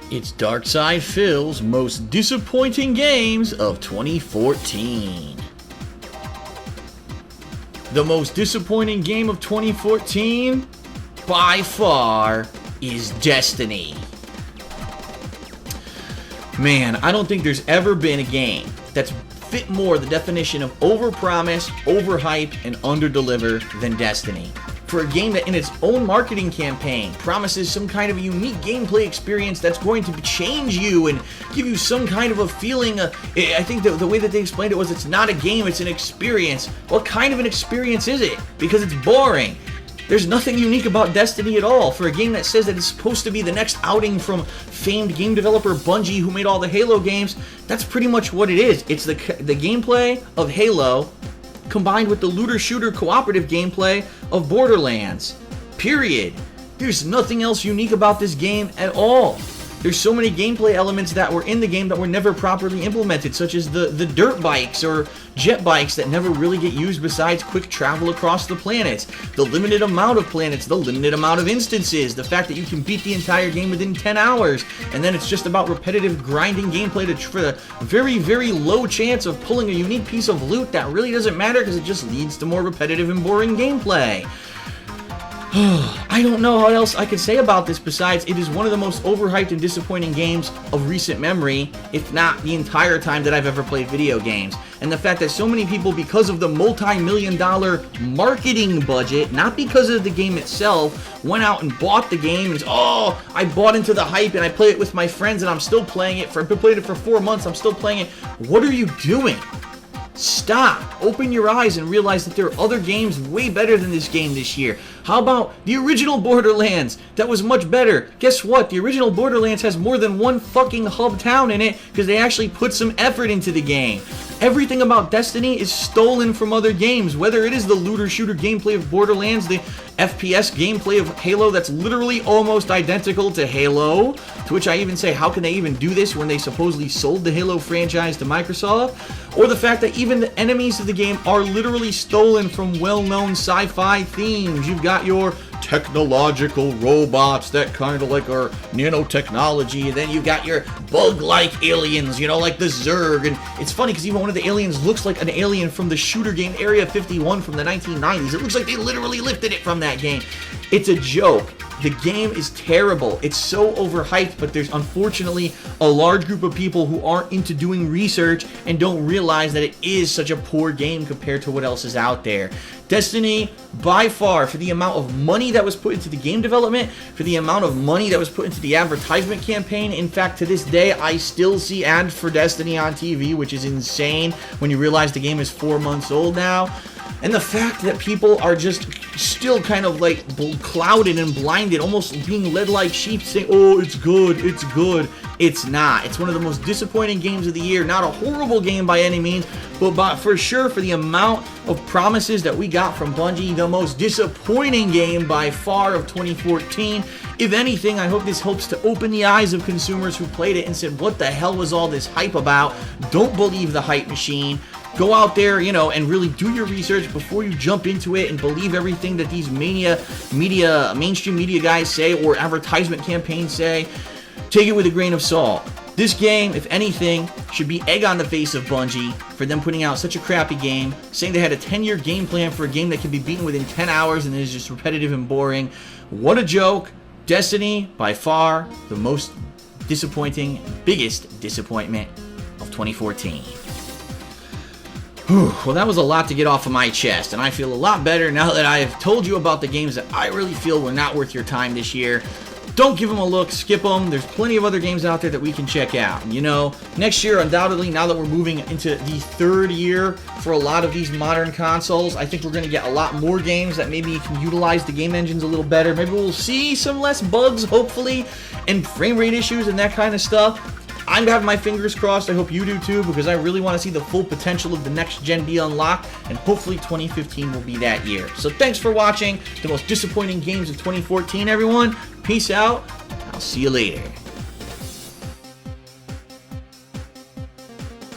It's Darkside Phil's most disappointing games of 2014. The most disappointing game of 2014, by far, is Destiny. Man, I don't think there's ever been a game that's fit more the definition of overpromise, overhype, and underdeliver than Destiny. For a game that in its own marketing campaign promises some kind of a unique gameplay experience that's going to change you and give you some kind of a feeling. I think the way that they explained it was it's not a game, it's an experience. What kind of an experience is it? Because it's boring. There's nothing unique about Destiny at all. For a game that says that it's supposed to be the next outing from famed game developer Bungie, who made all the Halo games, that's pretty much what it is. It's the gameplay of Halo combined with the looter-shooter cooperative gameplay of Borderlands. Period. There's nothing else unique about this game at all. There's so many gameplay elements that were in the game that were never properly implemented, such as the dirt bikes or jet bikes that never really get used besides quick travel across the planets, the limited amount of planets, the limited amount of instances, the fact that you can beat the entire game within 10 hours, and then it's just about repetitive grinding gameplay for the very, very low chance of pulling a unique piece of loot that really doesn't matter because it just leads to more repetitive and boring gameplay. I don't know what else I could say about this besides it is one of the most overhyped and disappointing games of recent memory, if not the entire time that I've ever played video games. And the fact that so many people, because of the multi-million-dollar marketing budget, not because of the game itself, went out and bought the game and I bought into the hype and I play it with my friends and I'm still playing it. I've played it for 4 months, I'm still playing it. What are you doing? Stop. Open your eyes and realize that there are other games way better than this game this year. How about the original Borderlands? That was much better. Guess what? The original Borderlands has more than one fucking hub town in it because they actually put some effort into the game. Everything about Destiny is stolen from other games, whether it is the looter-shooter gameplay of Borderlands, the FPS gameplay of Halo that's literally almost identical to Halo, to which I even say, how can they even do this when they supposedly sold the Halo franchise to Microsoft? Or the fact that even the enemies of the game are literally stolen from well-known sci-fi themes. You've got your technological robots that kind of like are nanotechnology, and then you got your bug-like aliens, you know, like the Zerg. And it's funny because even one of the aliens looks like an alien from the shooter game Area 51 from the 1990s. It looks like they literally lifted it from that game. It's a joke. The game is terrible. It's so overhyped, but there's unfortunately a large group of people who aren't into doing research and don't realize that it is such a poor game compared to what else is out there. Destiny, by far, for the amount of money that was put into the game development, for the amount of money that was put into the advertisement campaign. In fact, to this day, I still see ads for Destiny on TV, which is insane when you realize the game is 4 months old now. And the fact that people are just still kind of like clouded and blinded, almost being led like sheep, saying, oh, it's good, it's good. It's not. It's one of the most disappointing games of the year. Not a horrible game by any means, but for sure, for the amount of promises that we got from Bungie, the most disappointing game by far of 2014. If anything, I hope this helps to open the eyes of consumers who played it and said, what the hell was all this hype about? Don't believe the hype machine. Go out there, and really do your research before you jump into it and believe everything that these mainstream media guys say or advertisement campaigns say. Take it with a grain of salt. This game, if anything, should be egg on the face of Bungie for them putting out such a crappy game, saying they had a 10-year game plan for a game that can be beaten within 10 hours and is just repetitive and boring. What a joke. Destiny, by far, the most disappointing, biggest disappointment of 2014. Well, that was a lot to get off of my chest, and I feel a lot better now that I have told you about the games that I really feel were not worth your time this year. Don't give them a look, skip them. There's plenty of other games out there that we can check out. Next year, undoubtedly, now that we're moving into the third year for a lot of these modern consoles, I think we're going to get a lot more games that maybe can utilize the game engines a little better. Maybe we'll see some less bugs, hopefully, and frame rate issues and that kind of stuff. I'm having my fingers crossed. I hope you do too, because I really want to see the full potential of the next gen be unlocked, and hopefully 2015 will be that year. So thanks for watching the most disappointing games of 2014, everyone. Peace out. I'll see you later.